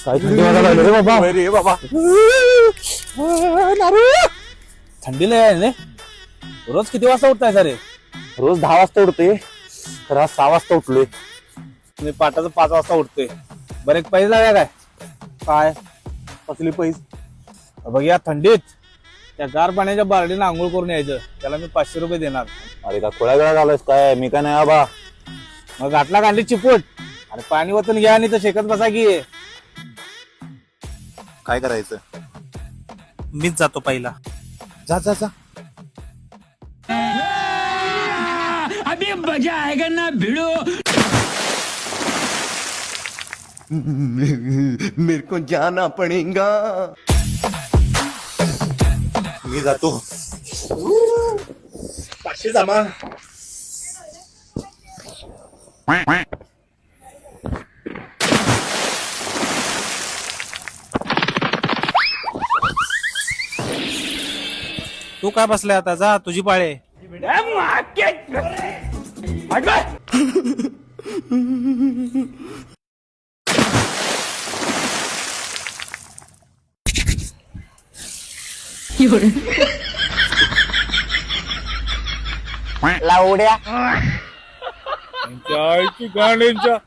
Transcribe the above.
काय थंडी वाजायला लागली रे बाबा. रे बाबा थंडीला आहे ना. रोज किती वाजता उठताय सर? रोज 10 वाजता उठते, तर आज 6 वाजता उठलोय. मी पाटाचं 5 वाजता उठतोय. बरं एक पैसे लागा काय? काय कसली पैस? बघ या थंडीत त्या गार पाण्याच्या बारडीनं आंघोळ करून यायचं, त्याला मी 500 रुपये देणार. अरे का खोळ्या वेळा झालायस काय? मी काय नाही बाबा. मग घातला कांडी चिपूट आणि पाणी वतून घ्या आणि तर शेकत बसा की. काय करायचं? मीच जातो पहिला. जा जा जा. अभी मजा आएगा ना भिड़ो. मेरे को जाना पड़ेगा. मी जातो. 500 जमा. तू काय बसलाय आता? जा तुझी पाळे. लावड्या गाण्यांच्या